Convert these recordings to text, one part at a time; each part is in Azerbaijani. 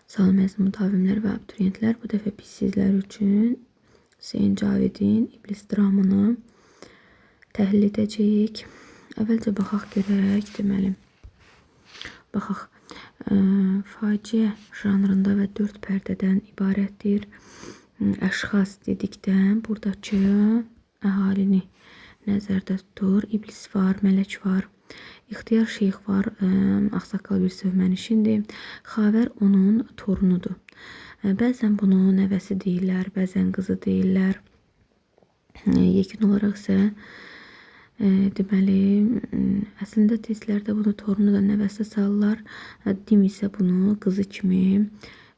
Salam əziz mütavimlər və abituriyentlər. Bu dəfə biz sizlər üçün Hüseyn Cavidin İblis dramını təhlil edəcəyik. Əvvəlcə baxaq görək, deməli. Baxaq, faciə janrında və 4 pərdədən ibarətdir. Əşxas dedikdə buradakı əhalini nəzərdə tutur. İblis var, mələk var, İxtiyar şeyx var, ağsaqqal bir sövmənişindir. Xavər onun torunudur. Bəzən bunu nəvəsi deyirlər, bəzən qızı deyirlər. Yekun olaraq isə deməli, əslində testlərdə bunu torunu da nəvəsi salırlar. Dim isə bunu qızı kimi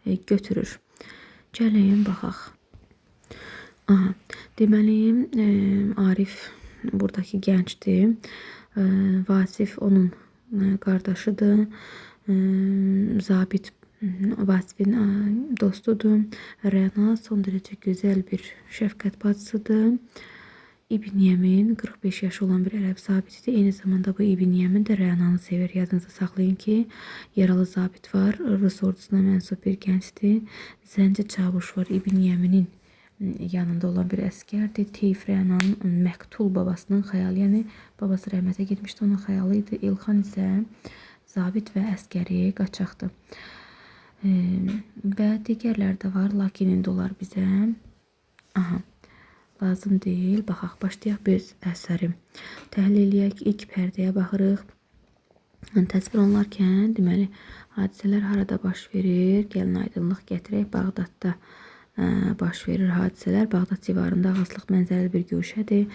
götürür. Gəlin, baxaq. Aha, deməli, Arif buradakı gəncdir. Vasif onun qardaşıdır. Zabit Vasifin dostudur. Rəna son dərəcə gözəl bir şəfqət bacısıdır. İbn Yemin 45 yaşı olan bir ərəb zabitidir. Eyni zamanda bu İbn Yemin də Rənanı sevir. Yadınızda saxlayın ki, yaralı zabit var. Rus ordusuna mənsub bir gəncdir. Zənci çavuş var. İbn Yeminin yanında olan bir əskərdir. Teyf Rənanın məqtul babasının xəyalı, yəni babası rəhmətə getmişdi, onun xəyalı idi. İlxan isə zabit və əskəri qaçaqdır. Və digərlər də var, lakin indi onlar bizə lazım deyil. Baxaq, başlayaq biz əsəri təhlil eləyək. İlk pərdəyə baxırıq. Təsvir olunarkən, deməli, hadisələr harada baş verir? Gəlin aydınlıq gətirək. Bağdadda baş verir hadisələr. Bağdad civarında ağaçlıq mənzərəli bir güşədir.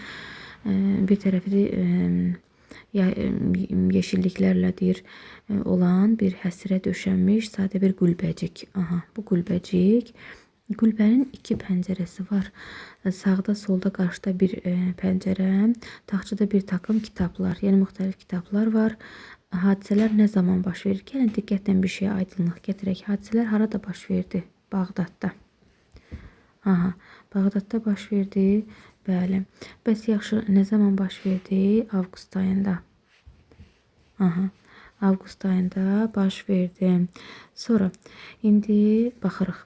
Bir tərəfi yeşilliklərlədir olan bir həsrə döşənmiş sadə bir qülbəcik. Bu qülbəcik. Qülbənin 2 pəncərəsi var. Sağda, solda, qarşıda bir pəncərə. Taxçada bir takım kitablar, yəni müxtəlif kitablar var. Hadisələr nə zaman baş verir? Gəlin diqqətlə bir şeyə aydınlıq gətirək. Hadisələr harada baş verdi? Bağdadda. Bağdadda baş verdi. Bəli. Bəs yaxşı, nə zaman baş verdi? Avqust ayında. Avqust ayında baş verdi. Sonra indi baxırıq.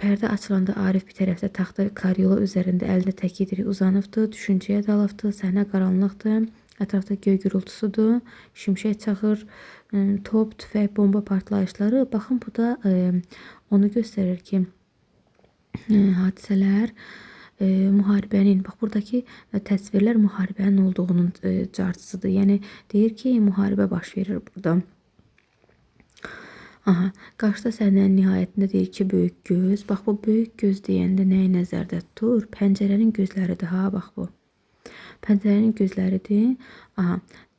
Pərdə açılanda Arif bir tərəfdə taxta karyola üzərində əlində təkidir uzanıbdır. Düşüncəyə dalıbdır. Səhnə qaranlıqdır. Ətrafda göy gürültüsüdür. Şimşək çaxır. Top, tüfək, bomba partlayışları. Baxın, bu da onu göstərir ki, hadisələr müharibənin, bax buradakı təsvirlər müharibənin olduğunun carçısıdır. Yəni deyir ki, müharibə baş verir burada. Qarşıda səhnənin nihayətində deyir ki, böyük göz. Bax bu böyük göz deyəndə nəyi nəzərdə tutur? Pəncərənin gözləridir. Bax bu. Pəncərənin gözləridir.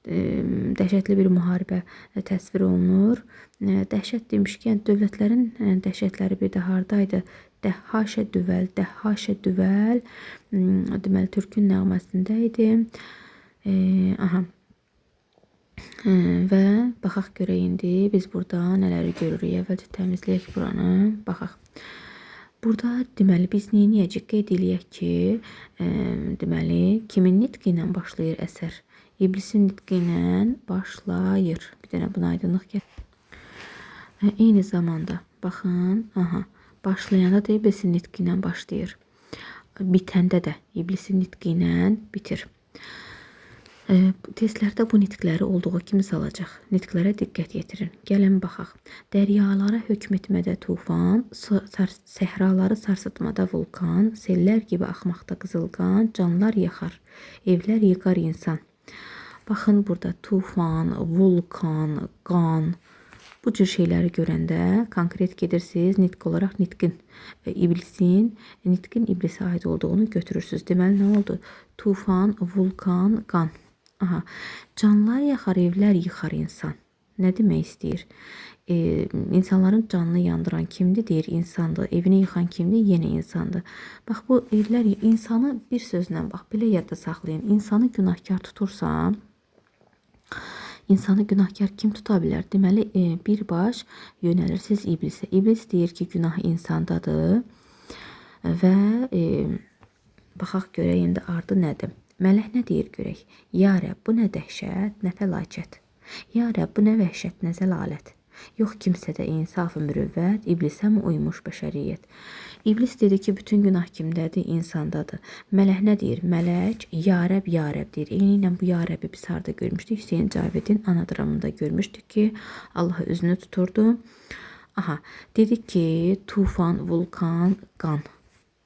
Dəhşətli bir müharibə təsvir olunur. Dəhşət demişkən, dövlətlərin dəhşətləri bir də hardaydı? Dəhhaşə düvəl, dəhhaşə düvəl. Deməli, Türkün nəğməsində idi. Və baxaq görək indi biz burada nələri görürük. Əvvəlcə təmizləyək buranı. Baxaq. Burada deməli biz neyəcəyik? Qeyd eləyək ki, deməli kimin nitqi ilə başlayır əsər? İblisin nitqi ilə başlayır. Bir dənə buna aydınlıq gətir. Eyni zamanda baxın, başlayanda da İblisin nitqi ilə başlayır. Bitəndə də İblisin nitqi ilə bitir. Testlərdə bu nitqləri olduğu kimi salacaq. Nitqlərə diqqət yetirin. Gəlin baxaq. Dəryalara hökm etmədə tufan, səhraları sarsıtmada vulkan, sellər kimi axmaqda qızılqan, canlar yaxar, evlər yıqar insan. Baxın, burada tufan, vulkan, qan, bu cür şeyləri görəndə konkret gedirsiniz, nitq olaraq nitqin İblisə aid olduğunu götürürsünüz. Deməli, nə oldu? Tufan, vulkan, qan. Canlar yaxar, evlər yıxar insan. Nə demək istəyir? İnsanların canını yandıran kimdir? Deyir, insandır. Evini yıxan kimdir? Yenə insandır. Bax, bu evlər, insanı bir sözlə, bax, belə yadda saxlayın. İnsanı günahkar tutursam, İnsanı günahkar kim tuta bilər? Deməli, birbaş yönəlirsiniz İblisə. İblis deyir ki, günah insandadır. Və baxaq görək, indi ardı nədir? Mələk nə deyir görək? Ya Rəbb, bu nə dəhşət, nə fəlakət. Ya Rəbb, bu nə vəhşət, nə zəlalət. Yox kimsədə insaf-ı mürüvvət, iblisə mi uymuş bəşəriyyət? İblis dedi ki, bütün günah kimdədir? İnsandadır. Mələk nə deyir? Mələk yarəb, yarəb deyir. Eyni ilə bu yarəbi biz harda görmüşdük? Hüseyin Cavidin anadramında görmüşdük ki, Allah üzünü tuturdu. Aha, dedi ki, tufan, vulkan, qan.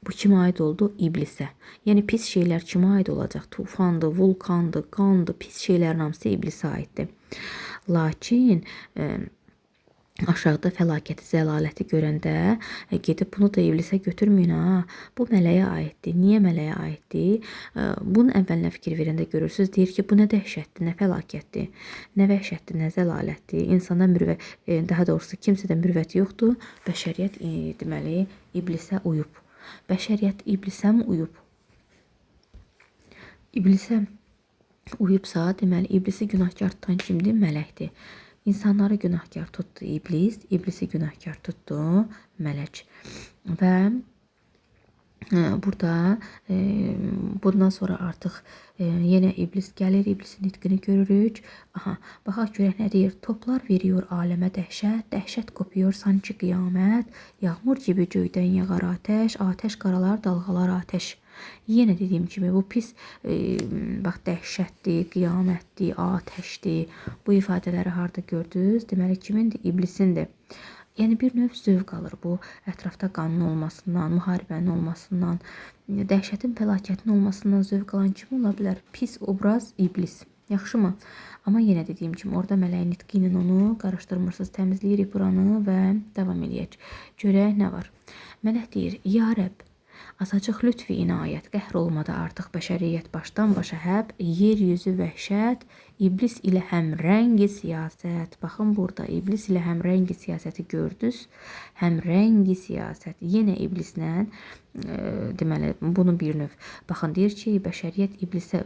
Bu kimə aid oldu? İblisə. Yəni pis şeylər kimə aid olacaq? Tufandı, vulkandı, qandı, pis şeylərin hamısı iblisə aiddir. Lakin aşağıda fəlakəti, zəlaləti görəndə gedib bunu da iblisə götürməyin ha. Bu mələyə aiddir. Niyə mələyə aiddir? Bunun əvvəlinə fikir verəndə görürsüz, deyir ki, bu nə dəhşətdir, nə fəlakətdir, nə vəhşətdir, nə zəlalətdir. İnsanda mürvət, daha doğrusu kimsədə mürvət yoxdur. Bəşəriyyət deməli iblisə uyub. Bəşəriyyət iblisə mi uyub? İblisə uyubsa, deməli iblisi günahkar tutan kimdir? Mələkdir. İnsanları günahkar tutdu iblis, iblisi günahkar tutdu mələk. Və burada bundan sonra artıq yenə iblis gəlir, iblisin nitqini görürük. Aha, baxaq görək nə deyir? Toplar veriyor aləmə dəhşət, dəhşət qopuyor sanki qiyamət, yağmur gibi göydən yağar atəş, atəş qaralar, dalğalar atəş. Yenə dediyim kimi bu pis bax dəhşətdir, qiyamətdir, atəşdir. Bu ifadələri harda gördünüz? Deməli kimindir? İblisindir. Yəni bir növ zövq alır bu ətrafda qanun olmasından, müharibənin olmasından, dəhşətin, fəlakətin olmasından zövq alan kim ola bilər? Pis obraz iblis. Yaxşımı? Amma yenə dediyim kimi orada mələyin nitqi ilə onu qarışdırmırsınız. Təmizləyirik buranı və davam eləyək. Görək nə var? Mələk deyir: "Ya Rəbb, azacıq lütfi inayət, qəhr olmadı artıq bəşəriyyət başdan başa həb, yeryüzü vəhşət, iblis ilə həmrəngi siyasət." Baxın burada iblis ilə həmrəngi siyasəti gördünüz. Həmrəngi siyasət. Yenə iblislə deməli bunu bir növ. Baxın deyir ki, bəşəriyyət iblisə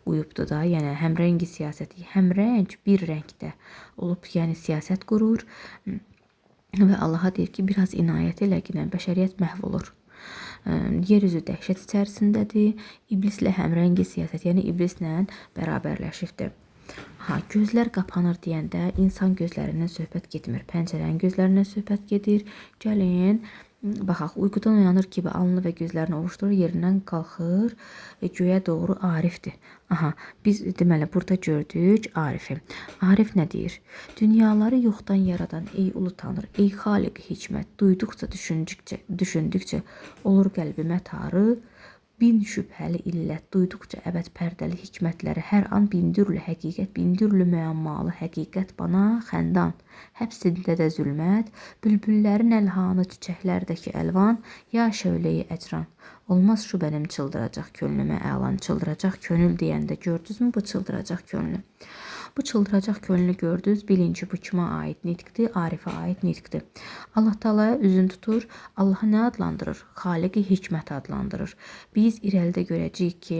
uyubdu da, yəni həmrəngi siyasəti. Həmrəng bir rəngdə olub, yəni siyasət qurur və Allaha deyir ki, biraz inayət elə ki, bəşəriyyət məhv olur. Yeryüzü dəhşət içərisindədir. İblislə həmrəngi siyasət, yəni iblislə bərabərləşibdir. Ha, gözlər qapanır deyəndə insan gözlərindən söhbət getmir. Pəncərənin gözlərindən söhbət gedir. Gəlin, baxaq, uyqudan uyanır kimi alnı və gözlərini ovuşdurur, yerindən qalxır və göyə doğru Arifdir. Aha, biz deməli burada gördük Arifi. Arif nə deyir? Dünyaları yoxdan yaradan ey ulu tanrı, ey xaliq hikmət, duyduqca, düşündükcə olur qəlbimə tarı. Bin şübhəli illət, duyduqca əbəd pərdəli hikmətləri, hər an bindirlü həqiqət, bindirlü müəmmalı həqiqət bana xəndan. Həbsində də zülmət, bülbüllərin əlhanı, çiçəklərdəki əlvan, ya şövləyi əcran. Olmaz şu benim çıldıracaq könlümə əlan, çıldıracaq könül deyəndə gördünüz mü bu çıldıracaq könlü? Bu çıldıracaq könlü gördünüz, bilin ki bu kimə aid nitqdir? Arifə aid nitqdir. Allah Taala'ya üzün tutur, Allahı nə adlandırır? Xaliqi hikmət adlandırır. Biz irəlidə görəcəyik ki,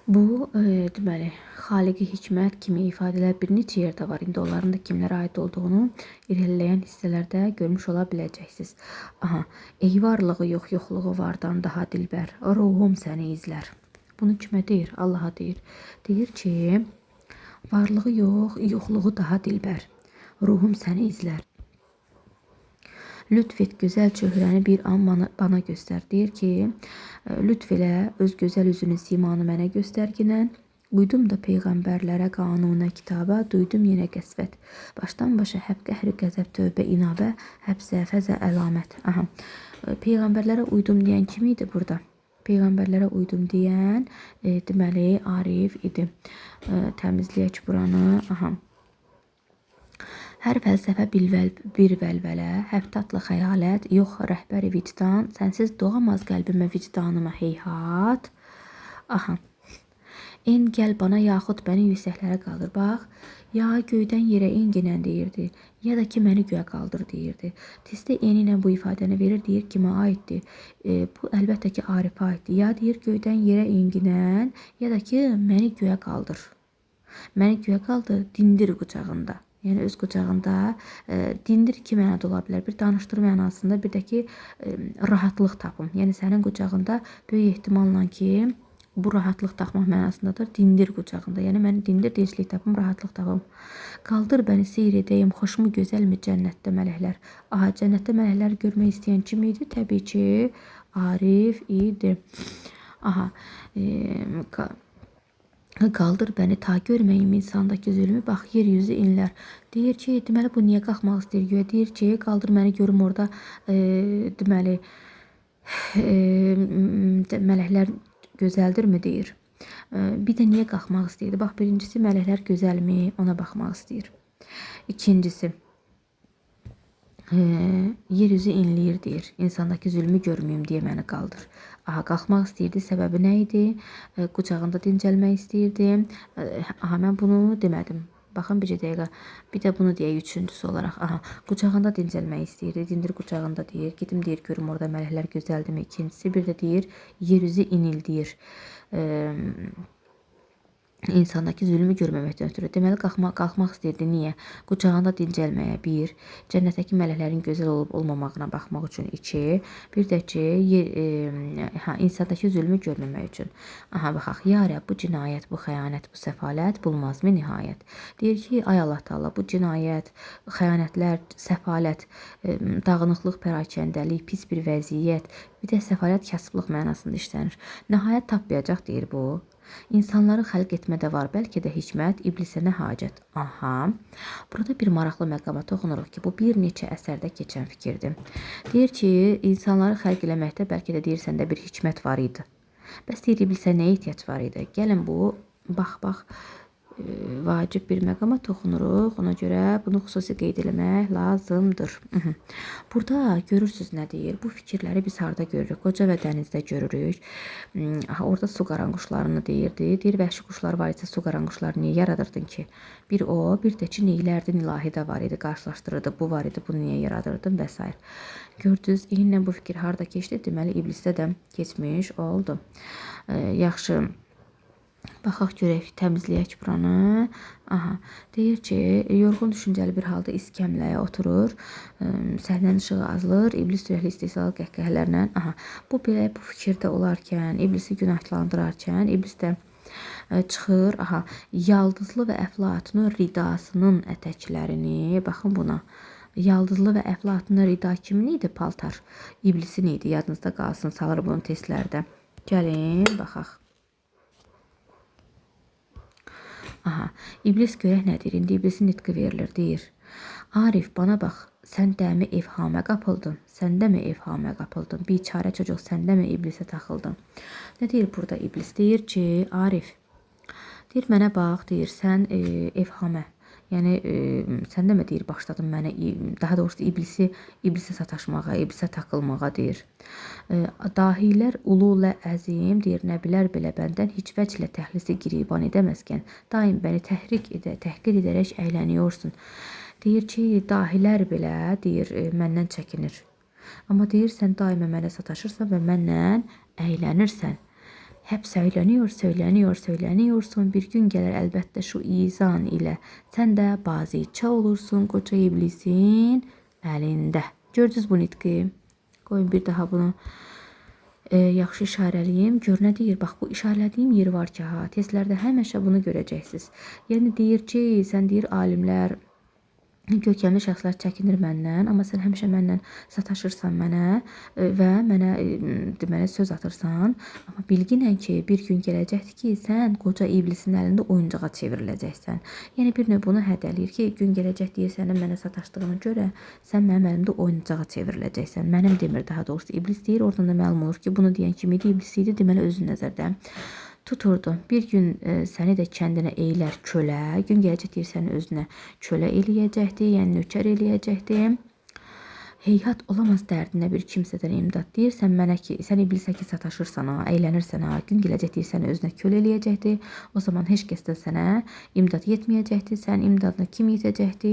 bu deməli xaliqi hikmət kimi ifadələr bir neçə yerdə var. İndi onların da kimlərə aid olduğunu irəliləyən hissələrdə görmüş ola biləcəksiniz. Aha, ey varlığı yox, yoxluğu vardan daha dilbər, ruhum səni izlər. Bunu kimə deyir? Allaha deyir. Deyir ki, varlığı yox, yoxluğu daha dilbər, ruhum səni izlər. Lütf et gözəl çöhrəni bir an bana göstər. Deyir ki, lütf elə öz gözəl üzünün simanı mənə göstərginən. Uydum da peyğəmbərlərə, qanuna, kitaba, duydum yenə qəsvət. Başdan başa həb qəhri qəzəb, tövbə, inabə, həbsə, fəzə, əlamət. Aha. Peyğəmbərlərə uydum deyən kim idi burada? Peyğəmbərlərə uydum deyən deməli Arif idi. Təmizləyək buranı. Aha. Hər fəlsəfə bir vəlvələ, həb tatlı xəyalət, yox rəhbəri vicdan, sənsiz doğamaz qəlbimə vicdanıma heyhat. Aha. En gəl bana yaxud bəni yüksəklərə qaldır. Bax, ya göydən yerə enginən deyirdi, ya da ki məni göyə qaldır deyirdi. Tezdə eni ilə bu ifadəni verir, deyir kimə aiddir? Bu əlbəttə ki Arifə aiddir. Ya deyir göydən yerə enginən, ya da ki məni göyə qaldır. Məni göyə qaldır, dindir qucağında. Yəni öz qucağında dindir iki mənada ola bilər. Bir danışdır mənasında, bir də ki rahatlıq tapım. Yəni sənin qucağında böyük ehtimalla ki Bu rahatlıq tapmaq mənasındadır. Dindir qucağında. Yəni məni dindir, dinclik tapım, rahatlıq tapım. Qaldır bəni seyr edəyim, xoşumu gözəlmi cənnətdə mələklər. Aha, cənnətdə mələkləri görmək istəyən kim idi? Təbii ki, Arif idi. Aha, qaldır bəni ta görməyim insandakı zülmü, bax yeryüzü inlər. Deyir ki, deməli bu niyə qalxmaq istəyir? Güya deyir ki, qaldır məni görüm orada, deməli mələklər gözəldirmi deyir. Bir də niyə qalxmaq istəyirdi? Bax, birincisi mələklər gözəlmi, ona baxmaq istəyir. İkincisi, yeryüzü inləyir deyir. İnsandakı zülmü görməyim deyə məni qaldır. Aha, qalxmaq istəyirdi. Səbəbi nə idi? Qucağında dincəlmək istəyirdi. Aha, mən bunu demədim. Baxın bir dəqiqə. Bir də bunu deyək üçüncüsü olaraq. Aha, qucağında dincəlmək istəyirdi. Dindir qucağında deyir. Gedim deyir görüm orada mələklər gözəldimi. İkincisi bir də deyir yeryüzü inil deyir. İnsandakı zülmü görməməkdən ötürü. Deməli, qalxmaq istəyirdi. Niyə? Qucağında dincəlməyə. Bir, cənnətdəki mələklərin gözəl olub olmamağına baxmaq üçün. İki, bir də ki, insandakı zülmü görməmək üçün. Aha, baxaq. Ya Rəbb, bu cinayət, bu xəyanət, bu səfalət bulmazmı nihayət? Deyir ki, ay Allah Taala, bu cinayət, xəyanətlər, səfalət, dağınıqlıq, pərakəndəlik, pis bir vəziyyət, bir də səfalət kasıblıq mənasında işlənir. Nəhayət tapmayacaq deyir bu. İnsanları xəlq etmədə var, bəlkə də hikmət, iblisə nə hacət? Aha, burada bir maraqlı məqama toxunuruq ki, bu bir neçə əsərdə keçən fikirdir. Deyir ki, insanları xəlq eləməkdə bəlkə də deyir səndə bir hikmət var idi. Bəs deyir iblisə nə ehtiyac var idi? Gəlin bu, bax, vacib bir məqama toxunuruq. Ona görə bunu xüsusi qeyd eləmək lazımdır. Burada görürsünüz nə deyir? Bu fikirləri biz harda görürük? Qoca və dənizdə görürük. Orada su qaranquşlarını deyirdi. Deyir, vəhşi quşlar var isə su qaranquşları niyə yaradırdın ki? Bir o, bir də ki, neylərdin ilahi də var idi, qarşılaşdırırdı. Bu var idi, bunu niyə yaradırdın və s. Gördünüz, eynilə bu fikir harda keçdi? Deməli, iblisdə də keçmiş oldu. Yaxşı. Baxaq görək, təmizləyək buranı. Aha, deyir ki, yorğun düşüncəli bir halda iskəmləyə oturur. Səhnənin işığı azalır, iblis sürəkli istehsalı qəhqəhələrlə. Aha, bu belə bu fikirdə olarkən, iblisi günahlandırarkən, iblis də çıxır. Aha, yaldızlı və əflatının ridasının ətəklərini, baxın buna. Yaldızlı və əflatının rida kimin idi? Paltar. İblisin idi, yadınızda qalsın, salır bunu testlərdə. Gəlin, baxaq. Aha, iblis görək nədir? İndi iblisin nitqi verilir, deyir. Arif, bana bax, sən dəmi evhamə qapıldın? Səndə mi evhamə qapıldın? Biçarə çocuq, səndə mi iblisə taxıldın? Nə deyir burada iblis? Deyir ki, Arif, deyir, mənə bax, deyir, sən evhamə. Yəni, sən də mi deyir, başladın mənə, daha doğrusu iblisə sataşmağa, iblisə takılmağa deyir. Dahilər ulu əzim deyir, nə bilər belə bəndən heç vəclə təhlisi giriban edəməzkən, daim bəni təhqir edərək əyləniyorsun. Deyir ki, dahilər belə deyir, məndən çəkinir. Amma deyir, sən daima mənə sataşırsan və məndən əylənirsən. Hep söyleniyorsun. Bir gün gələr əlbəttə şu izan ilə. Sən də bazıça olursun qoca iblisin əlində. Gördünüz bu nitqi? Qoyun bir daha bunu yaxşı işarəliyim. Gör nə deyir? Bax, bu işarələdiyim yer var ki, testlərdə həmişə bunu görəcəksiniz. Yəni deyir ki, sən deyir alimlər, görkəmli şəxslər çəkinir məndən, amma sən həmişə məndən sataşırsan mənə və mənə deməli söz atırsan. Amma bilginən ki, bir gün gələcəkdir ki, sən qoca iblisin əlində oyuncağa çevriləcəksən. Yəni bir növ bunu hədələyir ki, gün gələcək deyə sənin mənə sataşdığına görə sən mənim əlimdə oyuncağa çevriləcəksən. Mənim demir, daha doğrusu iblis deyir. Oradan da məlum olur ki, bunu deyən kim idi? İblis idi, deməli özün nəzərdə tuturdu. Bir gün səni də kəndinə eylər kölə, gün gələcək deyir səni özünə kölə eləyəcəkdi, yəni nökər eləyəcəkdi. Heyhat olamaz dərdinə bir kimsədən imdad deyir. Sən mənə ki, sən iblisə ki sataşırsan, əylənirsən, gün gələcək deyir səni özünə kölə eləyəcəkdi. O zaman heç kəsdən sənə imdad yetməyəcəkdi. Sən imdadına kim yetəcəkdi?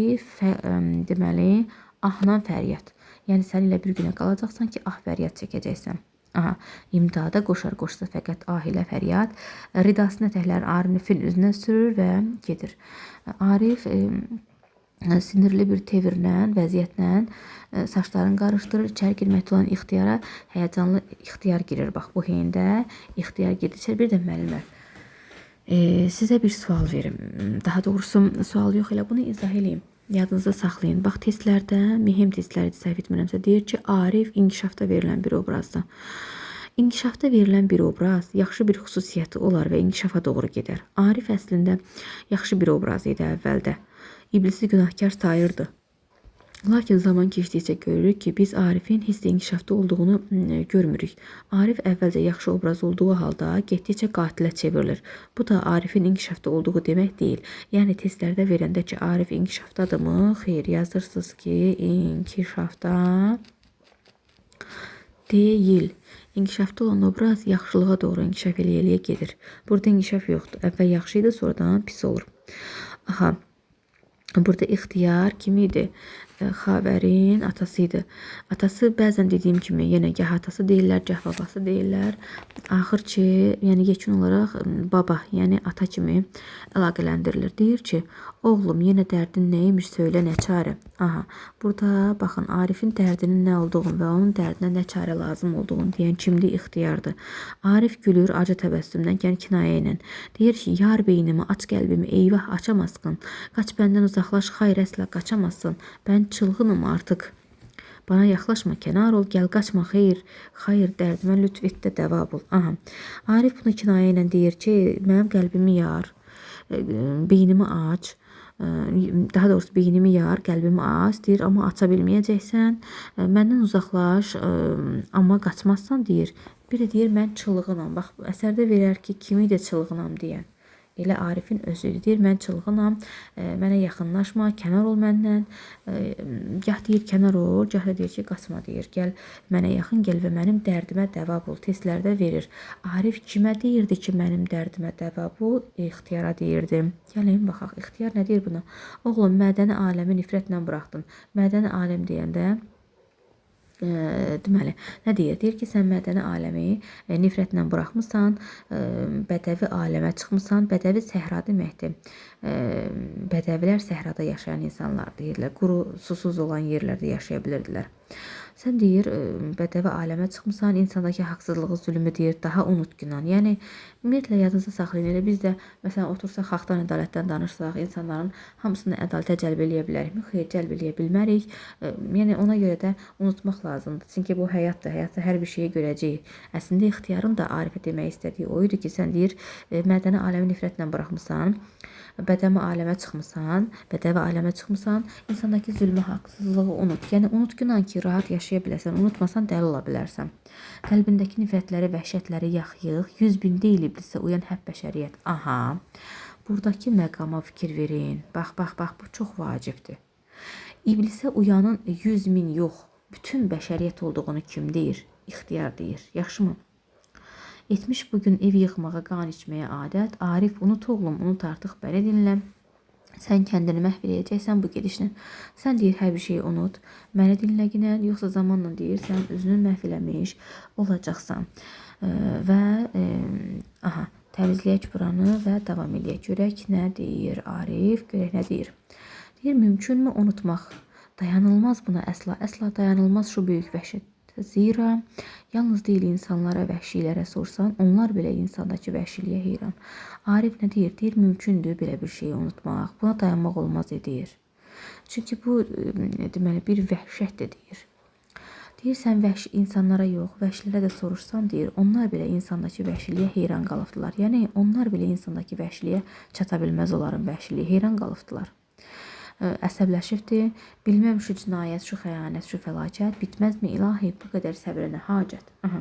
Deməli, ahnan fəryad. Yəni səninlə bir günə qalacaqsan ki, fəryad çəkəcəksən. Aha, imdada qoşsa fəqət ilə fəryad, ridasını ətəklərin Arifin üzünə sürür və gedir. Arif sinirli bir tevirlə, vəziyyətlə saçlarını qarışdırır. İçəri girməkdə olan ixtiyara həyəcanlı ixtiyar girir. Bax, bu heyində ixtiyar girdi içəri. Bir də müəllimlər, sizə bir sual verim. Daha doğrusu sual yox, elə bunu izah edeyim. Yadınızda saxlayın. Bax, testlərdə, mühim testlərdə səhv etmirəmsə, deyir ki, Arif inkişafda verilən bir obrazdır. İnkişafda verilən bir obraz yaxşı bir xüsusiyyəti olar və inkişafa doğru gedər. Arif əslində yaxşı bir obraz idi əvvəldə. İblisi günahkar sayırdı. Lakin zaman keçdikcə görürük ki, biz Arifin hissdə inkişafda olduğunu görmürük. Arif əvvəlcə yaxşı obraz olduğu halda getdikcə qatilə çevrilir. Bu da Arifin inkişafda olduğu demək deyil. Yəni testlərdə verəndə ki, Arif inkişafdadırmı? Xeyr, yazırsınız ki, inkişafda deyil. İnkişafda olan obraz yaxşılığa doğru inkişaf eləyə gedir. Burada inkişaf yoxdur. Əvvəl yaxşı idi, sonradan pis olur. Aha. Burada ixtiyar kim idi? Xavərin atası idi. Atası bəzən dediyim kimi yenə gah atası deyirlər, gah babası deyirlər. Axır ki, yəni yekun olaraq baba, yəni ata kimi əlaqələndirilir. Deyir ki, oğlum yenə dərdin neymiş söylə, nə çarə. Aha, burada baxın Arifin dərdinin nə olduğunu və onun dərdinə nə çarə lazım olduğunu deyən kimdir? İxtiyardır. Arif gülür acı təbəssümdən, yəni kinayə ilə. Deyir ki, yar beynimi, aç qəlbimi, eyvah açamazsın. Qaç bəndən uzaqlaş, xayr əsla qaçamazsın. Mən çılğınım artıq. Bana yaxlaşma, kənar ol, gəl qaçma, xeyr, xayr, dərdimə lütf et də dəva bul. Aha. Arif bunu kinayə ilə deyir ki, mənim qəlbimi yar, beynimi aç, daha doğrusu beynimi yar, qəlbimi aç, deyir, amma aça bilməyəcəksən, məndən uzaqlaş, amma qaçmazsan, deyir. Bir də deyir, mən çılğınam. Bax, əsərdə verər ki, kimi də çılğınam deyən. Elə Arifin özüdür. Deyir, mən çılğınam, mənə yaxınlaşma, kənar ol məndən. Gah deyir, kənar ol, gah da deyir ki, qaçma, deyir. Gəl, mənə yaxın gəl və mənim dərdimə dəva bul. Testlərdə verir. Arif kimə deyirdi ki, mənim dərdimə dəva bul? İxtiyara deyirdi. Gəlin, baxaq, ixtiyar nə deyir buna? Oğlum, mədəni aləmi nifrətlə buraxdın. Mədəni aləm deyəndə deməli, nə deyir? Deyir ki, sən mədəni aləmi nifrətlə buraxmısan, bədəvi aləmə çıxmısan. Bədəvi səhra deməkdir. Bədəvilər səhrada yaşayan insanlar deyirlər. Quru, susuz olan yerlərdə yaşaya bilirdilər. Sən deyir, bədəvi aləmə çıxmısan, insandakı haqsızlığı, zülmü deyir, daha unutqunan. Yəni, ümumiyyətlə, yadınızda saxlayın. Elə biz də, məsələn, otursaq, xalqdan, ədalətdən danışsaq, insanların hamısını ədalətə cəlb eləyə bilərikmi? Xeyr, cəlb eləyə bilmərik. Yəni, ona görə də unutmaq lazımdır. Çünki bu həyatdır. Həyatda hər bir şeyi görəcəyik. Əslində, ixtiyarın da Arifə demək istədiyi o idi ki, sən deyir, mədəni aləmi nifrətlə buraxmısan, bədəvi aləmə çıxmısan, insandakı zülmü, haqsızlığı unut. Yəni, unutqunan ki, rahat yaşaya biləsən, unutmasan dəli ola bilərsən. Qəlbindəki nifrətləri, vəhşətləri yaxıyıq, 100.000 deyil iblisə uyan həb bəşəriyyət. Aha, buradakı məqama fikir verin. Bax, bu çox vacibdir. İblisə uyanın 100.000 yox, bütün bəşəriyyət olduğunu kim deyir? İxtiyar deyir. Yaxşımı? Etmiş bugün ev yıxmağa, qan içməyə adət. Arif, unut oğlum, unut artıq, bəni dinlə. Sən kəndini məhv eləyəcəksən bu gedişlə. Sən deyir, hər bir şeyi unut. Məni dinləginən, yoxsa zamanla deyir, sən özünü məhv eləmiş olacaqsan. Aha, təmizləyək buranı və davam eləyək. Görək nə deyir Arif, görək nə deyir. Deyir, mümkünmü unutmaq? Dayanılmaz buna əsla dayanılmaz şu böyük vəhşət. Zira yalnız deyil insanlara, vəhşilərə sorsan, onlar belə insandakı vəhşiliyə heyran. Arif nə deyir? Deyir, mümkündür belə bir şeyi unutmaq. Buna dayanmaq olmaz deyir. Çünki bu deməli bir vəhşətdir deyir. Deyir, sən vəhşi insanlara yox, vəhşilərə də soruşsan deyir, onlar belə insandakı vəhşiliyə heyran qalıbdılar. Yəni onlar belə insandakı vəhşiliyə çata bilməz onların vəhşiliyə heyran qalıbdılar. Əsəbləşibdir. Bilməm şu cinayət, şu xəyanət, şu fəlakət bitməzmi ilahi, bu qədər səbrə nə hacət? Aha.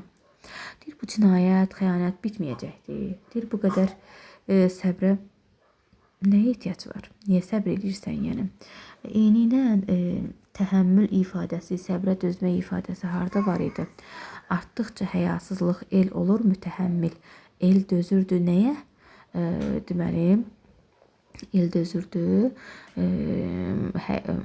Deyir, bu cinayət, xəyanət bitməyəcəkdir. Deyir, bu qədər səbrə nəyə ehtiyac var? Niyə səbr edirsən yəni? Eynilə təhəmmül ifadəsi, səbrə dözmə ifadəsi harda var idi? Artdıqca həyasızlıq el olur mütəhəmmil. El dözürdü nəyə? Deməli, el dözürdü,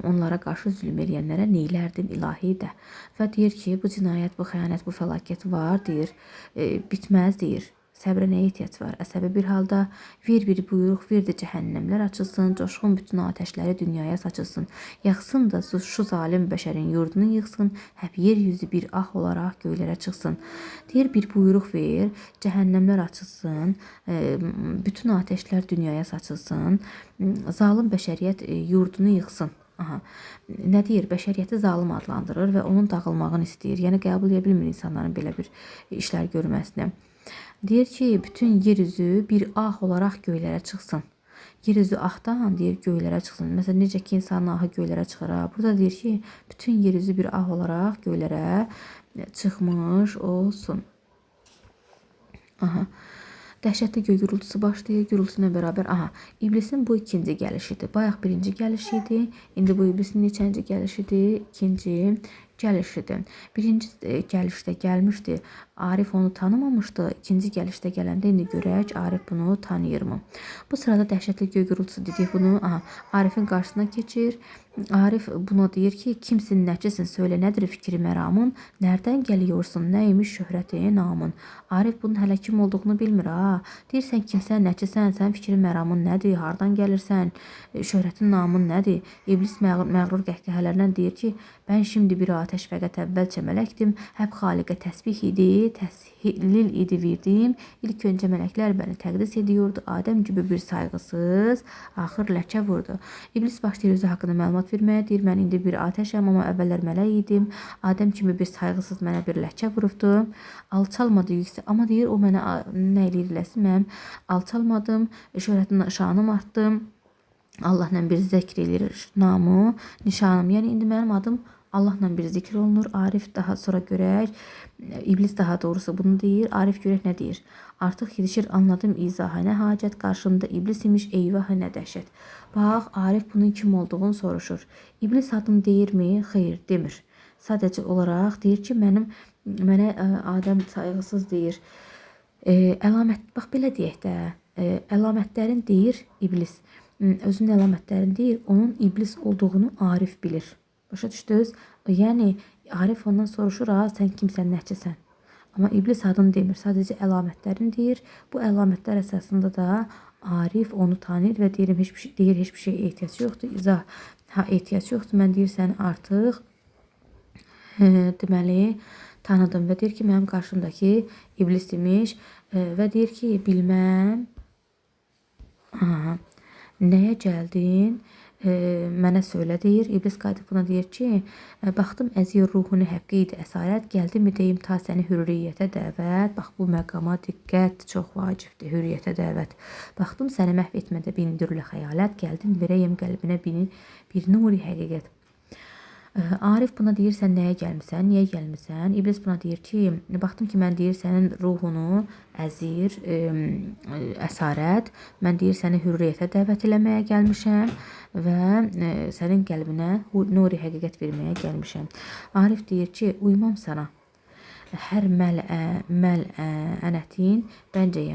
onlara qarşı zülm eləyənlərə neylərdin ilahi də. Və deyir ki, bu cinayət, bu xəyanət, bu fəlakət var, deyir, bitməz, deyir. Səbrə nəyə ehtiyac var? Əsəbi bir halda ver bir buyruq, ver də cəhənnəmlər açılsın, coşqun bütün atəşləri dünyaya saçılsın. Yaxsın da şu zalim bəşərin yurdunu yıxsın, həp yeryüzü bir ah olaraq göylərə çıxsın. Deyir bir buyruq ver, cəhənnəmlər açılsın, bütün atəşlər dünyaya saçılsın, zalim bəşəriyyət yurdunu yıxsın. Aha. Nə deyir? Bəşəriyyəti zalim adlandırır və onun dağılmağını istəyir. Yəni qəbul edə bilmir insanların belə bir işlər görməsini. Deyir ki, bütün yeryüzü bir ah olaraq göylərə çıxsın. Yeryüzü ahdan deyir göylərə çıxsın. Məsələn, necə ki insanın ahı göylərə çıxır. Burada deyir ki, bütün yeryüzü bir ah olaraq göylərə çıxmış olsun. Aha. Dəhşətli göy gürültüsü başlayır. Gürültü ilə bərabər, iblisin bu ikinci gəlişidir. Bayaq birinci gəlişi idi. İndi bu iblisin neçənci gəlişidir? İkinci gəlişidir. Birinci gəlişdə gəlmişdi. Arif onu tanımamışdı. İkinci gəlişdə gələndə indi görək Arif bunu tanıyırmı? Bu sırada dəhşətli göy gürültüsü dedik bunu. Arifin qarşısına keçir. Arif buna deyir ki, kimsin, nəçisin, söylə nədir fikri məramın, nərdən gəliyorsun, nəymiş şöhrəti namın. Arif bunun hələ kim olduğunu bilmir. Deyir, sən kimsən, nəçisən, sən fikri məramın nədir, hardan gəlirsən, şöhrətin namın nədir? İblis məğrur qəhqəhələrlə deyir ki, mən şimdi bir atəş fəqət əvvəlcə mələkdim, həb xaliqə təsbih idi, təshillil idi verdim. İlk öncə mələklər bəni təqdis ediyordu, Adəm gibi bir sayğısız, axır ləkə vurdu. İblis başlayır özü haqqında məlumat verməyə, deyir, mən indi bir atəşəm, amma əvvəllər mələk idim. Adəm kimi bir sayğısız mənə bir ləkə vurubdu. Alçalmadı yüksək, amma deyir, o mənə nə eləyir eləsin, mən alçalmadım, şöhrətin şanım artdı. Allahla bir zikr edir namı, nişanım. Yəni indi mənim adım Allahla bir zikr olunur. Arif daha sonra görək, İblis daha doğrusu bunu deyir. Arif görək nə deyir? Artıq yetişir anladım izaha, nə hacət, qarşımda iblis imiş, eyvah nə dəhşət. Bax, Arif bunun kim olduğunu soruşur. İblis adını deyirmi? Xeyr, demir. Sadəcə olaraq deyir ki, mənə Adəm sayğısız deyir. Əlamət, bax belə deyək də, əlamətlərin deyir İblis. Özünün əlamətlərini deyir, onun iblis olduğunu Arif bilir. Başa düşdünüz? Yəni Arif ondan soruşur, sən kimsən, nəçisən? Amma iblis adını demir, sadəcə əlamətlərini deyir. Bu əlamətlər əsasında da Arif onu tanıyır və deyir, heç bir şey ehtiyac yoxdur. İzah, ehtiyac yoxdur. Mən deyir, sən artıq deməli tanıdım və deyir ki, mənim qarşımdakı iblis imiş və deyir ki, bilməm nəyə gəldin? Mənə söylə deyir. İblis qayıdıb buna deyir ki, baxdım əzir ruhunu həqqiydi əsarət, gəldi mi deyim ta səni hürriyyətə dəvət. Bax bu məqama diqqət çox vacibdir, hürriyyətə dəvət. Baxdım səni məhv etmədə bindirlə xəyalət, gəldim verəyim qəlbinə bir nuri həqiqət. Arif buna deyir, sən nəyə gəlmisən, niyə gəlmisən? İblis buna deyir ki, baxdım ki, mən deyir, sənin ruhunu əzir, əsarət, mən deyir, səni hürriyyətə dəvət eləməyə gəlmişəm və sənin qəlbinə nuri həqiqət verməyə gəlmişəm. Arif deyir ki, uymam sana. Hər məl'ənətin bəncə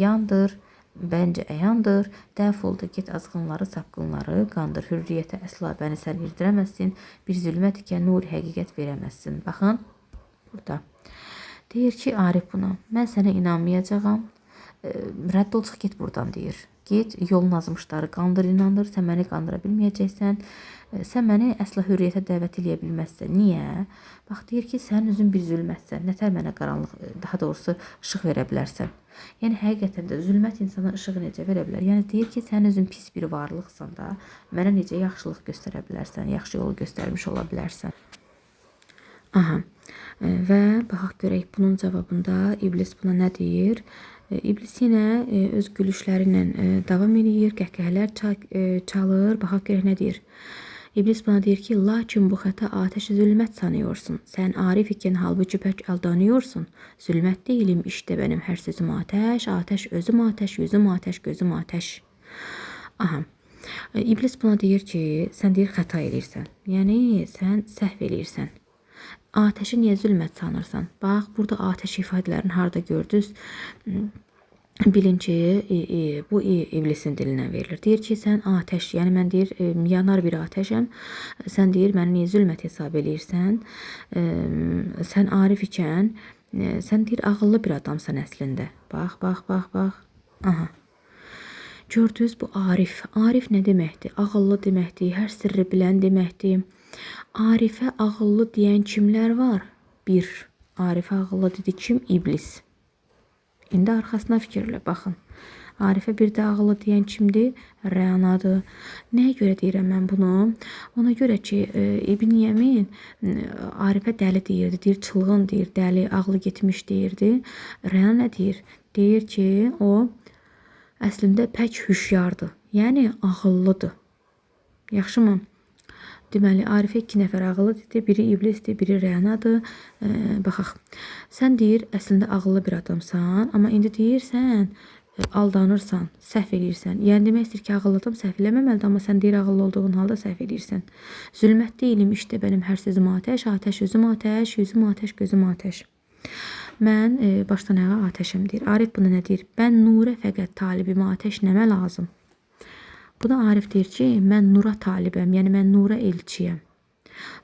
yandır, bəncə əyandır, dəf oldu, get azğınları, sapqınları qandır, hürriyyətə əsla bəni sən irdirəməzsin, bir zülmət ikən nuri həqiqət verəməzsin. Baxın, burada deyir ki, Arif buna, mən sənə inanmayacağam, rədd ol, çıx, get buradan deyir. Get, yolun azmışları qandır, inandır, sən məni qandıra bilməyəcəksən, sən məni əsla hürriyyətə dəvət eləyə bilməzsən. Niyə? Bax, deyir ki, sən özün bir zülmətsən, nətər mənə qaranlıq, daha doğrusu işıq verə bilərsən. Yəni, həqiqətən də zülmət insana işığı necə verə bilər? Yəni, deyir ki, sən özün pis bir varlıqsan da, mənə necə yaxşılıq göstərə bilərsən, yaxşı yolu göstərmiş ola bilərsən. Və baxaq görək, bunun cavabında İblis buna nə deyir? İblis yenə öz gülüşləri ilə davam edir, qəhqəhələr çalır, baxaq görək nə deyir? İblis bana deyir ki, lakin bu xəta ateşi zülmət sanıyorsun. Sən Arif ikən halbuki pək aldanıyorsun. Zülmət deyilim, işte benim hər sözüm ateş, ateş özüm ateş, yüzüm ateş, gözüm ateş. İblis buna deyir ki, sən deyir xəta edirsən. Yəni, sən səhv edirsən. Ateşi niyə zülmət sanırsan? Bax, burada ateş ifadələrini harada gördünüz? Bilin ki, bu iblisin dilindən verilir. Deyir ki, sən ateş, yəni mən deyir, yanar bir ateşəm. Sən deyir, məni niyə zülmət hesab eləyirsən? Sən Arif ikən Sən deyir ağıllı bir adamsan əslində. Bax, bax, bax, bax. Aha. Gördünüz bu Arif. Arif nə deməkdir? Ağıllı deməkdir, hər sirri bilən deməkdir. Arifə ağıllı deyən kimlər var? Bir. Arifə ağıllı dedi kim? İblis. İndi arxasına fikirlə baxın. Arifə bir də ağıllı deyən kimdir? Rənadır. Nəyə görə deyirəm mən bunu? Ona görə ki, İbn Yemin Arifə dəli deyirdi. Deyir çılğın deyir, dəli, ağlı getmiş deyirdi. Rəna nə deyir? Deyir ki, o əslində pək hüşyardır. Yəni ağıllıdır. Yaxşımı? Deməli, Arifə 2 nəfər ağıllı dedi. Biri iblisdir, biri Rənadır. Baxaq. Sən deyir, əslində ağıllı bir adamsan, amma indi deyirsən, aldanırsan, səhv edirsən. Yəni demək istəyir ki, ağıllı adam səhv eləməməlidir, amma sən deyir ağıllı olduğun halda səhv edirsən. Zülmət deyilim, işte benim hər sözüm atəş, atəş özüm atəş, yüzüm atəş, gözüm atəş. Mən başdan ayağa atəşim deyir. Arif buna nə deyir? Mən nurə fəqət talibim, atəş nəmə lazım? Buna Arif deyir ki, mən nura talibəm, yəni mən nura elçiyəm.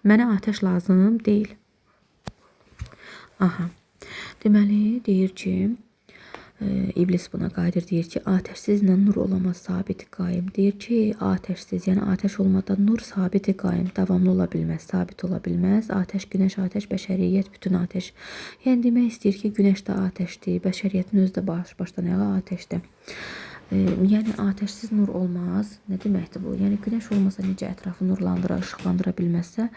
Mənə atəş lazım deyil. Aha. Deməli, deyir ki, İblis buna qadir deyir ki, atəşsizlə nur olamaz, sabit qaim. Deyir ki, atəşsiz, yəni atəş olmadan nur sabit qaim, davamlı ola bilməz, sabit ola bilməz. Atəş, günəş atəş, bəşəriyyət bütün atəş. Yəni demək istəyir ki, günəş də atəşdir, bəşəriyyətin özü də başdan ayağa atəşdir. Yəni atəşsiz nur olmaz. Nə deməkdir bu? Yəni günəş olmasa necə ətrafı nurlandıra, işıqlandıra bilməzsə,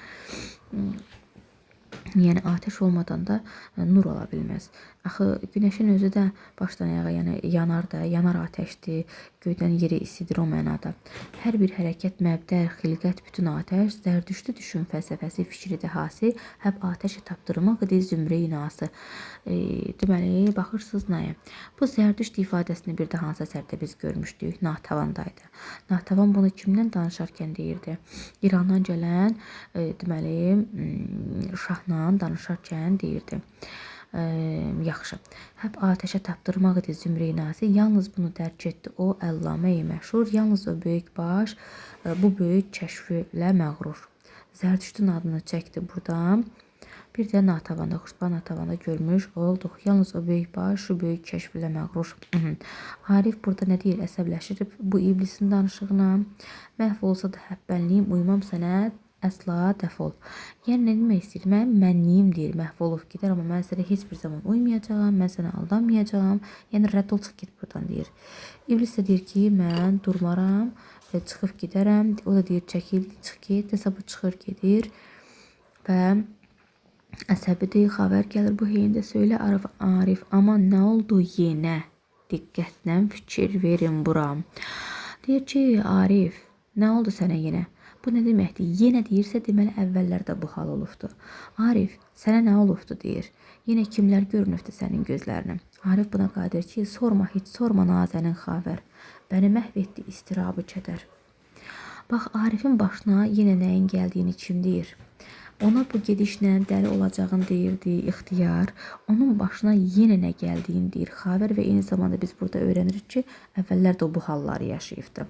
yəni atəş olmadan da nur ola bilməz. Axı günəşin özü də başdan ayağa yəni yanar da, yanar atəşdir, göydən yeri isidir o mənada. Hər bir hərəkət, məbdə, xilqət, bütün atəş, zərdüştü düşün fəlsəfəsi, fikri dəhası, həb atəşi tapdırmaq idi zümrə inası. Deməli, baxırsınız nəyə? Bu zərdüşt ifadəsini bir də hansı əsərdə biz görmüşdük? Natavandaydı. Natavan bunu kimdən danışarkən deyirdi? İrandan gələn, deməli, şahla danışarkən deyirdi. Yaxşı. Həb atəşə tapdırmaq idi zümrə inası. Yalnız bunu dərk etdi o Əllamə-i məşhur. Yalnız o böyük baş bu böyük kəşflə məğrur. Zərdüştün adını çəkdi burada. Bir də Natavanda, Xuşba Natavanda görmüş olduq. Yalnız o böyük baş, şu böyük kəşflə məğrur. Arif burada nə deyir? Əsəbləşir bu iblisin danışığına. Məhv olsa da həbbənliyim, uymam sənə, əsla dəf ol. Yəni nə demək istəyir? Mən mənliyim deyir, məhv olub gedər, amma mən sənə heç bir zaman uymayacağam, mən sənə aldanmayacağam. Yəni rədd ol, çıx get buradan deyir. İblis də deyir ki, mən durmaram, çıxıb gedərəm. O da deyir, çəkil, çıx get. Desə bu çıxır, gedir və əsəbidir, xəbər gəlir bu heyində söylə Arif, aman nə oldu yenə? Diqqətlə fikir verin bura. Deyir ki, Arif, nə oldu sənə yenə? Bu nə deməkdir? Yenə deyirsə, deməli əvvəllərdə bu hal olubdur. Arif, sənə nə olubdur deyir. Yenə kimlər görünübdür sənin gözlərinə? Arif buna qadir ki, sorma, heç sorma Nazənin xəbər. Bəni məhv etdi istirabı kədər. Bax, Arifin başına yenə nəyin gəldiyini kim deyir? Ona bu gedişlə dəli olacağını deyirdi, ixtiyar. Onun başına yenə nə gəldiyini deyir xəbər və eyni zamanda biz burada öyrənirik ki, əvvəllər də bu halları yaşayıbdı.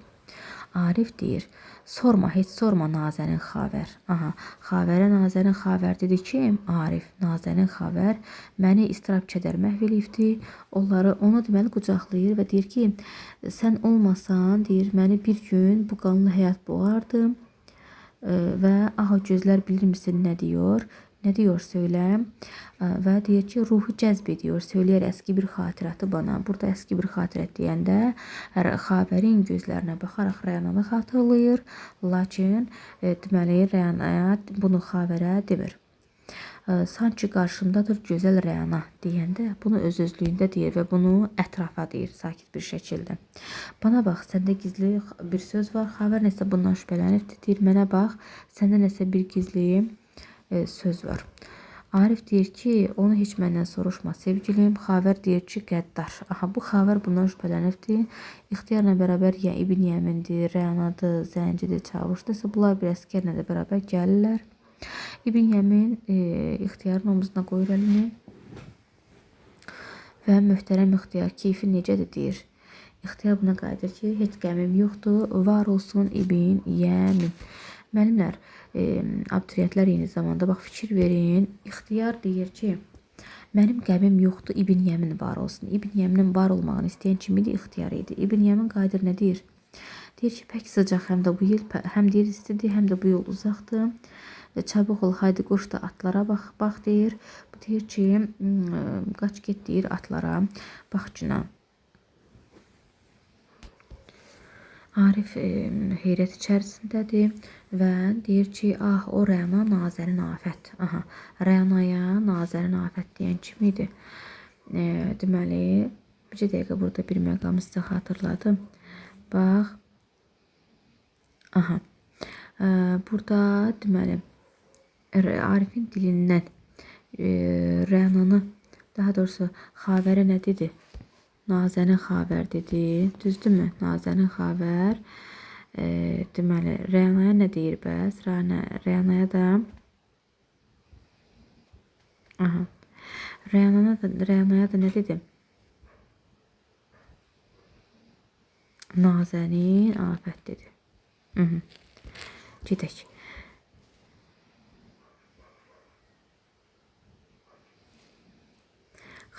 Arif deyir, sorma, heç sorma Nazənin xəbər. Aha, xəbərə Nazənin xəbər dedi ki, Arif, Nazənin xəbər məni istirab kədər məhv eləyibdi. Onu deməli qucaqlayır və deyir ki, sən olmasan, deyir, məni bir gün bu qanlı həyat boğardı və aha gözlər bilir misin nə diyor? Nə diyor söylə və deyir ki, ruhu cəzb ediyor, söyləyər əski bir xatirəti bana. Burada əski bir xatirət deyəndə xəbərin gözlərinə baxaraq Rəyananı xatırlayır, lakin deməli Rəyanaya bunu xəbərə demir. Sanki qarşımdadır gözəl Rəyana deyəndə bunu öz-özlüyündə deyir və bunu ətrafa deyir sakit bir şəkildə. Bana bax, səndə gizli bir söz var, xəbər nəsə bundan şübhələnibdir, deyir, mənə bax, səndə nəsə bir gizli söz var. Arif deyir ki, onu heç məndən soruşma sevgilim. Xəbər deyir ki, qəddar. Aha, bu xəbər bundan şübhələnibdir. İxtiyarla bərabər ya İbn Yemindir, Rənadır, Zəncidir, Çavuşdursa bunlar bir əskərlə də bərabər gəlirlər. İbn Yemin ixtiyarın omuzuna qoyur əlini və möhtərəm ixtiyar keyfi necədir deyir. İxtiyar buna qadir ki, heç qəmim yoxdur, var olsun İbn Yemin. Müəllimlər, abituriyentlər eyni zamanda bax fikir verin. İxtiyar deyir ki, Mənim qəmim yoxdur, İbn Yəmin var olsun. İbn Yəminin var olmağını istəyən kim idi? İxtiyar idi. İbn Yəmin qayıdır nə deyir? Deyir ki, pək sıcaq həm də bu il, həm deyir istidir, həm də bu yol uzaqdır. Çabuk ol, haydi qoş da atlara bax deyir. Bu deyir ki, qaç get deyir atlara, bax günə. Arif heyrət içərisindədir və deyir ki, ah o Rəna Nazərin afət. Aha, Rənaya Nazərin afət deyən kim idi? Deməli, bir dəqiqə burada bir məqamı sizə xatırladım. Bax, aha, burada deməli, Arifin dilindən Rənanı, daha doğrusu xavərə nə dedi? Nazənin xavər dedi. Düzdürmü? Nazənin xavər. Deməli, Rənaya nə deyir bəs? Rənaya da aha. Rənaya da nə dedi? Nazənin afət dedi. Gedək.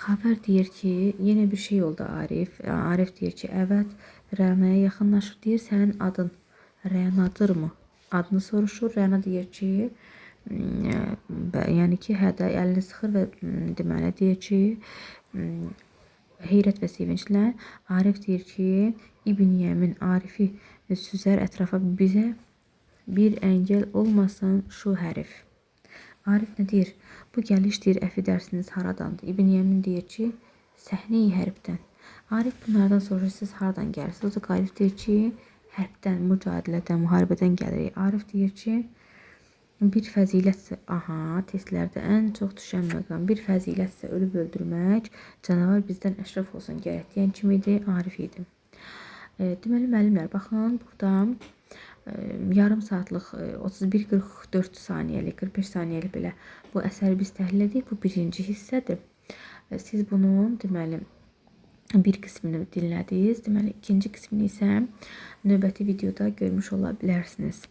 Xəbər deyir ki, yenə bir şey oldu Arif. Arif deyir ki, əvət Rənaya yaxınlaşır. Deyir, sənin adın Rənadırmı? Adını soruşur. Rəna deyir ki, yəni ki, hə də əlini sıxır və deməli deyir ki, heyrət və sevinclə. Arif deyir ki, İbn Yəmin Arifi süzər ətrafa, bizə bir əngəl olmasın şu hərif. Arif nə deyir? Bu gəliş deyir, əfi dərsiniz haradandır? İbn Yəmin deyir ki, səhnə-i hərbdən. Arif bunlardan soruşur, siz haradan gəlirsiniz? O da Arif deyir ki, hərbdən, mücadilədən, müharibədən gəlirik. Arif deyir ki, bir fəzilətsə, aha, testlərdə ən çox düşən məqam, bir fəzilətsə ölüb öldürmək, canavar bizdən əşraf olsun gərək deyən kim idi? Arif idi. Deməli, müəllimlər, baxın, burada yarım saatlıq 31-44 saniyəlik, 45 saniyəlik belə bu əsəri biz təhlil edirik. Bu birinci hissədir. Siz bunun deməli bir qismini dinlədiniz. Deməli ikinci qismini isə növbəti videoda görmüş ola bilərsiniz.